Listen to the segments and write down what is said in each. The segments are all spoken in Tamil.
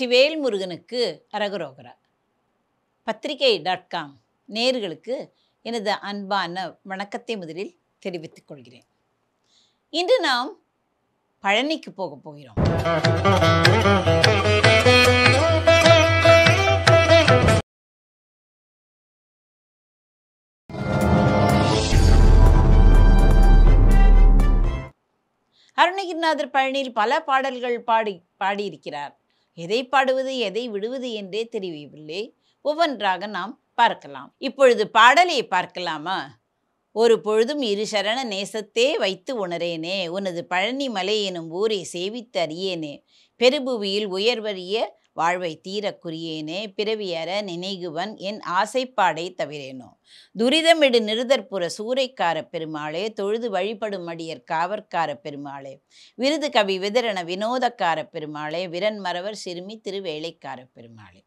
வெற்றிவேல் முருகனுக்கு அரகரோகரா. பத்திரிகை.com நேயர்களுக்கு எனது அன்பான வணக்கத்தை முதலில் தெரிவித்துக் கொள்கிறேன். இன்று நாம் பழனிக்கு போகப் போகிறோம். அருணகிரிநாதர் பழனியில் பல பாடல்கள் பாடியிருக்கிறார். எதை பாடுவது எதை விடுவது என்றே தெரியவில்லை. ஒவ்வொன்றாக நாம் பார்க்கலாம். இப்பொழுது பாடலை பார்க்கலாமா? ஒரு பொழுதும் இரு சரண நேசத்தே வைத்து உணரேனே, உனது பழனி மலை எனும் ஊரை சேவித்து அறியேனே, பெருபுவியில் உயர்வறிய வாழ்வை தீரக்குரியேனே, பிறவியற நினைகுவன் என் ஆசைப்பாடை தவிரேனோ, துரிதமிடு நிருதற்புற சூறைக்கார பெருமாளே, தொழுது வழிபடும் அடியர் காவற்கார பெருமாளே, விருது கவி விதரண வினோதக்கார பெருமாளே, விரன் மறவர் சிறுமி திருவேளைக்கார பெருமாளே.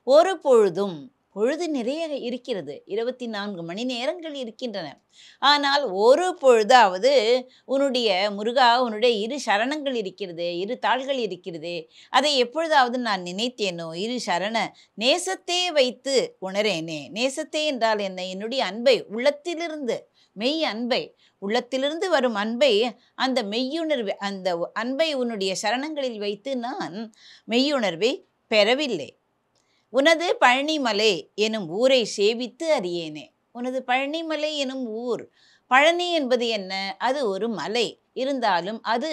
ஒரு பொழுதும், பொழுது நிறைய இருக்கிறது, 24 மணி நேரங்கள் இருக்கின்றன. ஆனால் ஒரு பொழுதாவது உன்னுடைய முருகா, உன்னுடைய இரு சரணங்கள் இருக்கிறது, இரு தாள்கள் இருக்கிறது, அதை எப்பொழுதாவது நான் நினைத்தேனோ, இரு சரண நேசத்தே வைத்து உணரேனே. நேசத்தே என்றால் என்ன? என்னுடைய அன்பை, உள்ளத்திலிருந்து மெய் அன்பை, உள்ளத்திலிருந்து வரும் அன்பை, அந்த மெய்யுணர்வு, அந்த அன்பை உன்னுடைய சரணங்களில் வைத்து நான் மெய்யுணர்வை பெறவில்லை. உனது பழனிமலை எனும் ஊரை சேவித்து அறியேனே. உனது பழனிமலை எனும் ஊர், பழனி என்பது என்ன? அது ஒரு மலை. இருந்தாலும் அது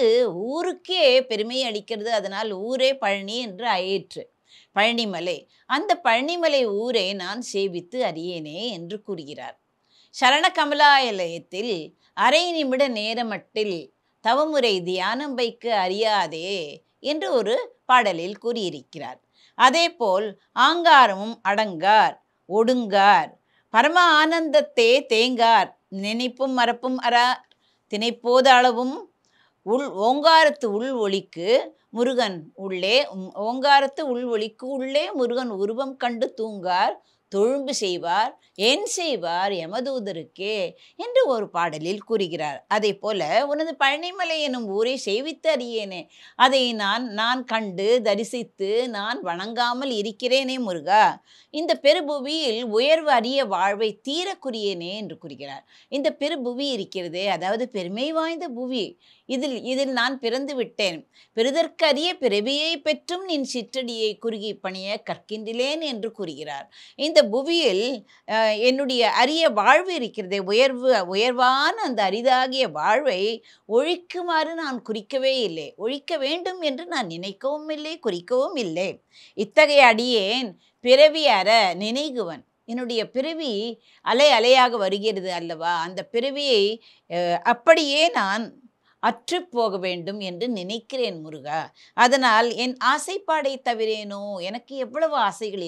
ஊருக்கே பெருமை அளிக்கிறது. அதனால் ஊரே பழனி என்று ஆயிற்று. பழனிமலை, அந்த பழனிமலை ஊரை நான் சேவித்து அறியேனே என்று கூறுகிறார். சரண கமலாலயத்தில் அரை நிமிட நேரமட்டில் தவமுறை தியானம் வைக்க அறியாதே என்று ஒரு பாடலில் கூறியிருக்கிறார். அதேபோல் ஆங்காரமும் அடங்கார் ஒடுங்கார் பரம ஆனந்தத்தே தேங்கார் நினைப்பும் மறப்பும் அரா திணைப்போது அளவும் ஓங்காரத்து உள் ஒளிக்கு முருகன் உள்ளே, ஓங்காரத்து உள் ஒளிக்கு உள்ளே முருகன் உருவம் கண்டு தூங்கார் தொழும்பு செய்வார் ஏன் செய்வார் யமதூதருக்கே என்று ஒரு பாடலில் கூறுகிறார். அதே போல உனது பழனிமலை எனும் ஊரை சேவித்து அறியேனே, அதை நான் கண்டு தரிசித்து நான் வணங்காமல் இருக்கிறேனே முருகா. இந்த பெருபுவியில் உயர்வு அறிய வாழ்வை தீரக்குரியேனே என்று கூறுகிறார். இந்த பெருபுவி இருக்கிறதே, அதாவது பெருமை வாய்ந்த புவி, இதில் நான் பிறந்து விட்டேன். பெறுதற்கரிய பிறவியை பெற்றும் நின் சிற்றடியை குறுகி பணிய கற்கின்றேன் என்று கூறுகிறார். இந்த புவியில் என்னுடைய அரிய வாழ்வு இருக்கிறதே, உயர்வான அந்த அரிதாகிய வாழ்வை ஒழிக்குமாறு நான் குறிக்கவே இல்லை. ஒழிக்க வேண்டும் என்று நான் நினைக்கவும் இல்லை, குறிக்கவும் இல்லை. இத்தகைய அடியேன் பிறவி அற நினைகுவன். என்னுடைய பிறவி அலை அலையாக வருகிறது அல்லவா, அந்த பிறவியை அப்படியே நான் அற்று போக வேண்டும் என்று நினைக்கிறேன் முருகா. அதனால் என் ஆசைப்பாடை தவிரேனோ. எனக்கு எவ்வளவு ஆசைகள்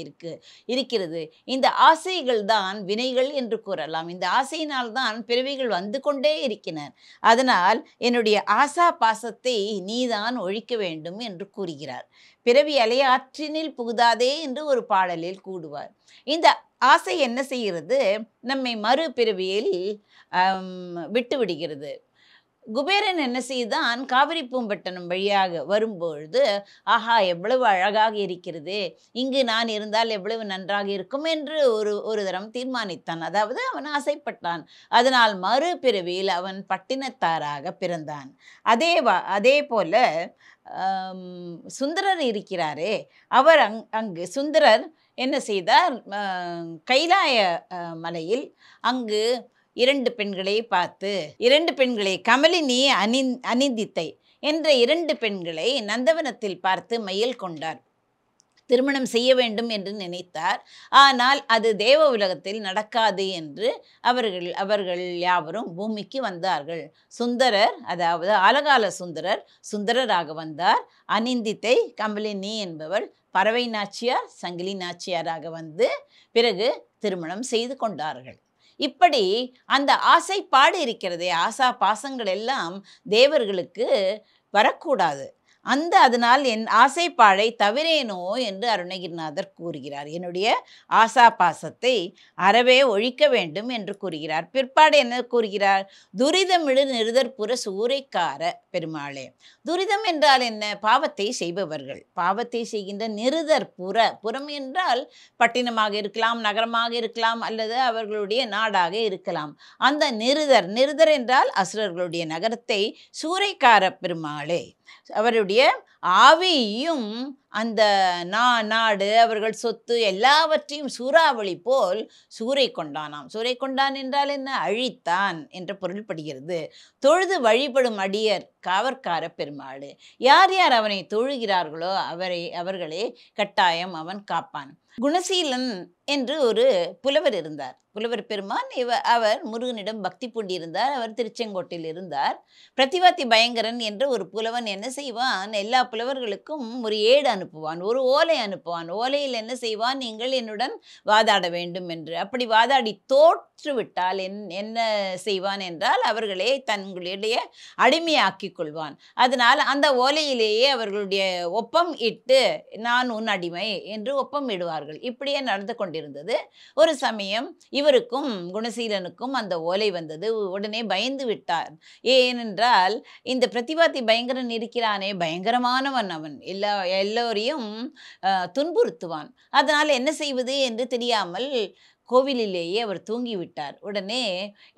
இருக்கிறது. இந்த ஆசைகள் தான் வினைகள் என்று கூறலாம். இந்த ஆசையினால் தான் பிறவிகள் வந்து கொண்டே இருக்கின்றன. அதனால் என்னுடைய ஆசா பாசத்தை நீதான் ஒழிக்க வேண்டும் என்று கூறுகிறார். பிறவி அலையாற்றினில் புகுதாதே என்று ஒரு பாடலில் கூடுவார். இந்த ஆசை என்ன செய்கிறது? நம்மை மறு பிறவியில் விட்டு விடுகிறது. குபேரன் என்ன செய்தான்? காவிரி பூம்பட்டினம் வழியாக வரும்பொழுது, ஆஹா எவ்வளவு அழகாக இருக்கிறது, இங்கு நான் இருந்தால் எவ்வளவு நன்றாக இருக்கும் என்று ஒரு தரம் தீர்மானித்தான். அதாவது அவன் ஆசைப்பட்டான். அதனால் மறு பிறவியில் அவன் பட்டினத்தாராக பிறந்தான். அதே போல சுந்தரர் இருக்கிறாரே, அவர் அங்கு சுந்தரர் என்ன செய்தார்? கைலாய மலையில் அங்கு 2 பெண்களை பார்த்து, 2 பெண்களை, கமலினி அனிந்தித்தை என்ற 2 பெண்களை நந்தவனத்தில் பார்த்து மயல் கொண்டார். திருமணம் செய்ய வேண்டும் என்று நினைத்தார். ஆனால் அது தேவ உலகத்தில் நடக்காது என்று அவர்கள் யாவரும் பூமிக்கு வந்தார்கள். சுந்தரர், அதாவது ஆலகால சுந்தரராக வந்தார். அனிந்தித்தை, கமலினி என்பவள் பறவை நாச்சியார், சங்கிலி நாச்சியாராக வந்து பிறகு திருமணம் செய்து கொண்டார்கள். இப்படி அந்த ஆசைப்பாடு இருக்கிறதே, ஆசா பாசங்கள் எல்லாம் தேவர்களுக்கு வரக்கூடாது. அதனால் என் ஆசைப்பாடை தவிரேனோ என்று அருணகிரிநாதர் கூறுகிறார். என்னுடைய ஆசா பாசத்தை அறவே ஒழிக்க வேண்டும் என்று கூறுகிறார். பிற்பாடு என்ன கூறுகிறார்? துரிதமிடு நிருதற்புற சூறைக்கார பெருமாளே. துரிதம் என்றால் என்ன? பாவத்தை செய்பவர்கள், பாவத்தை செய்கின்ற நிருதற்புற, புறம் என்றால் பட்டினமாக இருக்கலாம், நகரமாக இருக்கலாம், அல்லது அவர்களுடைய நாடாக இருக்கலாம். அந்த நிருதர் என்றால் அசுரர்களுடைய நகரத்தை சூறைக்கார பெருமாளே, அவருடைய ஆவியையும் அந்த நாடு, அவர்கள் சொத்து எல்லாவற்றையும் சூறாவளி போல் சூறை கொண்டானாம். சூறை கொண்டான் என்றால் என்ன? அழித்தான் என்ற பொருள்படுகிறது. தொழுது வழிபடும் அடியர் காவற்கார பெருமாளே. யார் யார் அவனை தொழுகிறார்களோ அவர்களே கட்டாயம் அவன் காப்பான். குணசீலன் என்று ஒரு புலவர் இருந்தார். புலவர் பெருமான் அவர் முருகனிடம் பக்தி பூண்டியிருந்தார். அவர் திருச்செங்கோட்டில் இருந்தார். பிரதிவாத்தி பயங்கரன் என்ற ஒரு புலவன் என்ன செய்வான்? எல்லா புலவர்களுக்கும் ஒரு ஏடு அனுப்புவான், ஒரு ஓலை அனுப்புவான். ஓலையில் என்ன செய்வான்? நீங்கள் என்னுடன் வாதாட வேண்டும் என்று. அப்படி வாதாடி தோற்றுவிட்டால் என்ன செய்வான் என்றால் அவர்களை தங்களுடைய அடிமையாக்கி கொள்வான். அதனால் அந்த ஓலையிலேயே அவர்களுடைய ஒப்பம் இட்டு நான் உன் அடிமை என்று ஒப்பம் இடுவார்கள். இப்படியே நடந்து கொண்டிருந்தது. ஒரு சமயம் இவருக்கும் குணசீலனுக்கும் அந்த ஓலை வந்தது. உடனே பயந்து விட்டார். ஏனென்றால் இந்த பிரதிவாதி பயங்கரன் இருக்கிறானே, பயங்கரமானவன், அவன் எல்லோரையும் துன்புறுத்துவான். அதனால் என்ன செய்வது என்று தெரியாமல் கோவிலிலேயே அவர் தூங்கிவிட்டார். உடனே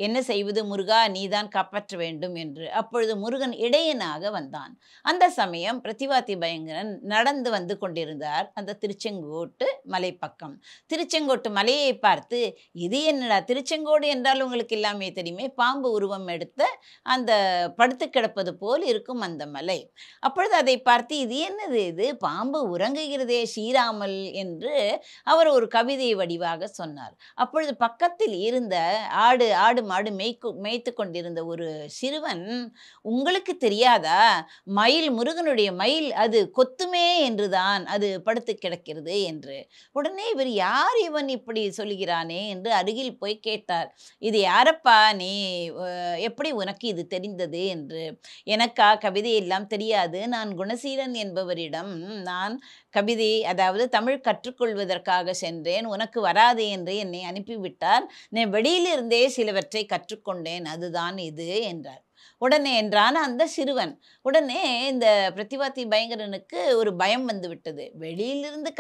என்ன செய்வது முருகா, நீதான் காப்பாற்ற வேண்டும் என்று. அப்பொழுது முருகன் இடையனாக வந்தான். அந்த சமயம் பிரதிவாதி பயங்கரன் நடந்து வந்து கொண்டிருந்தார் அந்த திருச்செங்கோட்டு மலை பக்கம். திருச்செங்கோட்டு மலையை பார்த்து, இது என்னடா திருச்செங்கோடு என்றால் உங்களுக்கு எல்லாமே தெரியுமே, பாம்பு உருவம் எடுத்த அந்த படுத்து கிடப்பது போல் இருக்கும் அந்த மலை. அப்பொழுது அதை பார்த்து, இது என்னது, இது பாம்பு உறங்குகிறதே சீராமல் என்று அவர் ஒரு கவிதை வடிவாக சொன்னார். அப்பொழுது பக்கத்தில் இருந்த ஆடு மாடு மேய்த்து கொண்டிருந்த ஒரு சிறுவன், உங்களுக்கு தெரியாதா, மயில், முருகனுடைய மயில் அது கொத்துமே என்றுதான் அது படுத்து கிடக்கிறது என்று. உடனே இவர், யார் இவன் இப்படி சொல்கிறானே என்று அருகில் போய் கேட்டார். இது யாரப்பா, நீ எப்படி உனக்கு இது தெரிந்தது என்று. எனக்கா கவிதை எல்லாம் தெரியாது, நான் குணசீலன் என்பவரிடம் நான் கவிதை, அதாவது தமிழ் கற்றுக்கொள்வதற்காக சென்றேன். உனக்கு வராது என்று என்னை அனுப்பிவிட்டார். நான் வெளியிலிருந்தே சிலவற்றை கற்றுக்கொண்டேன், அதுதான் இது என்றார். உடனே என்றான் அந்த சிறுவன். உடனே இந்த பிரதிவாதி பயங்கரனுக்கு ஒரு பயம் வந்து விட்டது. வெளியிலிருந்து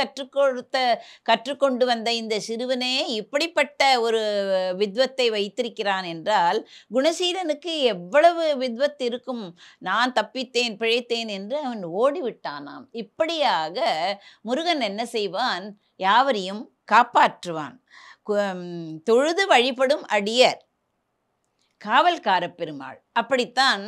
கற்றுக்கொண்டு வந்த இந்த சிறுவனே இப்படிப்பட்ட ஒரு வித்வத்தை வைத்திருக்கிறான் என்றால் குணசீலனுக்கு எவ்வளவு வித்வத் இருக்கும். நான் தப்பித்தேன், பிழைத்தேன் என்று அவன் ஓடிவிட்டானாம். இப்படியாக முருகன் என்ன செய்வான்? யாவரையும் காப்பாற்றுவான். தொழுது வழிபடும் அடியர் காவல்கார பெருமாள். அப்படித்தான்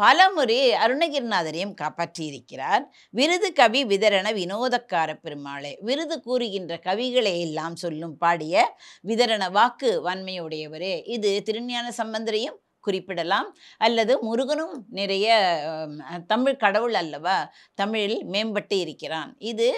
பலமுறை அருணகிரிநாதரையும் காப்பாற்றியிருக்கிறார். விருது கவி விதரண வினோதக்கார பெருமாளே. விருது கூறுகின்ற கவிகளை எல்லாம் சொல்லும் பாடிய விதரண வாக்கு வன்மையுடையவரே. இது திருஞான சம்பந்தரையும் குறிப்பிடலாம். அல்லது முருகனும் நிறைய தமிழ் கடவுள் அல்லவா, தமிழில் மேம்பட்டு இருக்கிறான். இது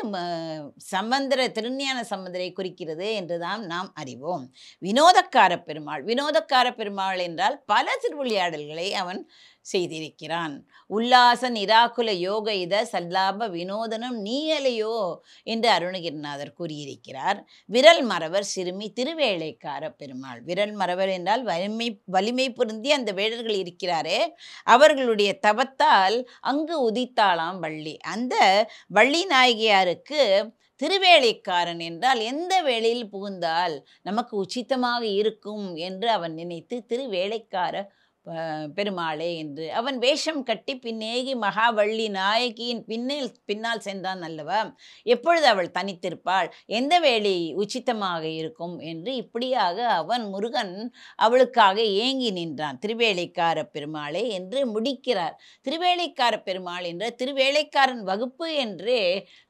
திருஞான சம்பந்தரை குறிக்கிறது என்றுதான் நாம் அறிவோம். வினோதக்கார பெருமாள். வினோதக்கார பெருமாள் என்றால் பல திருவிளையாடல்களை அவன் செய்திருக்கிறான். உல்லாச நிராகுல யோக இத சல்லாப வினோதனும் நீயலையோ என்று அருணகிரிநாதர் கூறியிருக்கிறார். விரல் மறவர் சிறுமி திருவேளைக்கார பெருமாள். விரல் மறவர் என்றால் வலிமை பொருந்தி அந்த வேடர்கள் இருக்கிறாரே, அவர்களுடைய தவத்தால் அங்கு உதித்தாளாம் வள்ளி. அந்த வள்ளி நாயகியாருக்கு திருவேளைக்காரன் என்றால் எந்த வேளையில் புகுந்தால் நமக்கு உச்சிதமாக இருக்கும் என்று அவன் நினைத்து திருவேளைக்கார பெருமாளே என்று அவன் வேஷம் கட்டி பின்னேகி மகாவள்ளி நாயகியின் பின்னால் சென்றான் அல்லவா. எப்பொழுது அவள் தனித்திருப்பாள், எந்த வேளை உச்சிதமாக இருக்கும் என்று இப்படியாக அவன் முருகன் அவளுக்காக ஏங்கி நின்றான். திருவேளைக்கார பெருமாளே என்று முடிக்கிறார். திருவேளைக்கார பெருமாள் என்ற திருவேளைக்காரன் வகுப்பு என்றே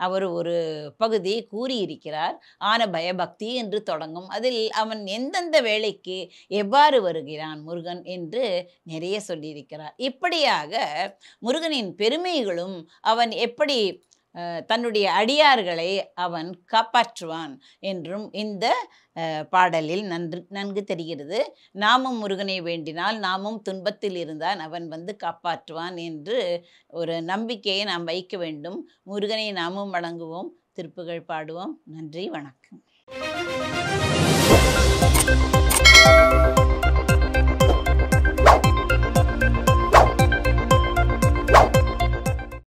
அவர் ஒரு பகுதி கூறியிருக்கிறார். ஆன பயபக்தி என்று தொடங்கும். அதில் அவன் எந்தெந்த வேளைக்கு எவ்வாறு வருகிறான் முருகன் என்று நிறைய சொல்லியிருக்கிறார். இப்படியாக முருகனின் பெருமைகளும் அவன் எப்படி தன்னுடைய அடியார்களை அவன் காப்பாற்றுவான் என்றும் இந்த பாடலில் நன்கு தெரிகிறது. நாமும் முருகனை வேண்டினால், நாமும் துன்பத்தில் இருந்தால் அவன் வந்து காப்பாற்றுவான் என்று ஒரு நம்பிக்கையை நாம் வைக்க வேண்டும். முருகனை நாமும் வணங்குவோம், திருப்புகழ் பாடுவோம். நன்றி, வணக்கம்.